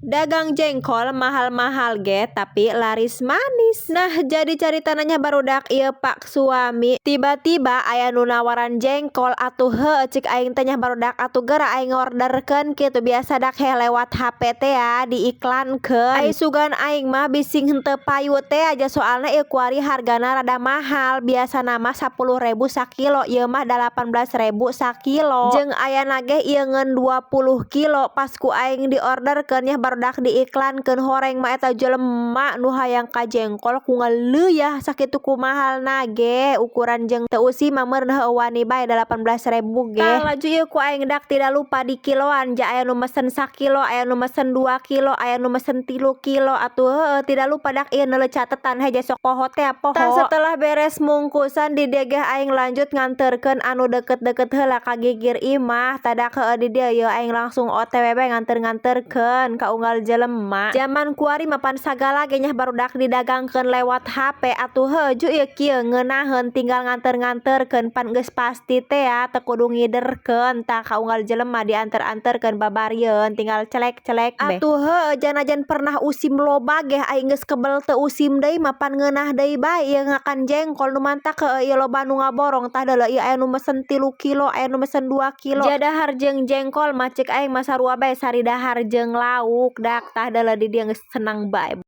Dagang jengkol mahal-mahal ge tapi laris manis. Nah jadi caritananya barudak ieu pak suami tiba-tiba aya nu nawaran jengkol atuh cik aing teh nya barudak atuh geura aing ngorderkeun kitu biasa dak lewat HP teh ya diiklankeun. Ai sugan aing mah bising henteu payu teh aja soalna ieu kuari hargana rada mahal biasana mah 10.000 sakilo ieu mah 18.000 sakilo. Jeung ayana ge ieu ngeun 20 kilo pas ku aing diorderkeun nya barudak diiklankeun horeng mah eta jelema nu hayang ka jengkol ku ngaleuyah sakitu kumahalna ge ukuran jeung teu usi mah meureun heueuh wani bae 18.000 ge. Tah laju ieu ku aing dak tidak lupa di kiloan ja aya nu mesen sakilo aya nu mesen 2 kilo aya nu mesen 3 kilo atuh tidak lupa dak ieu neuleuh catetan heje sok poho teh poho. Tah setelah beres mungkusan di dieu ge aing lanjut nganterkeun anu deket-deket heula ka Gigir Imah tadak di dieu ieu aing langsung OTW bae nganterkeun ka unggal jelema. Zaman kuari mah pan sagala ge nya barudak didagangkeun lewat HP atuh ju ieu kieu ngeunaheun tinggal nganter-nganterkeun pan geus pasti teh ya teu kudu ngiderkeun tah ka unggal jelema dianter-anterkeun babarieun tinggal celek-celek beh. Atuh janajan pernah usim loba ge aing geus kebel teu usim deui mah pan ngeunah deui bae ieu ngakan jengkol nu mantak ieu loba nu ngaborong tah deuleu ieu aya nu mesen 3 kilo aya nu mesen 2 kilo. Jadahar jeung jengkol mah cik aing mah sarua bae sari dahar jeung lauk dak tah deuleu di dieu geus senang bae.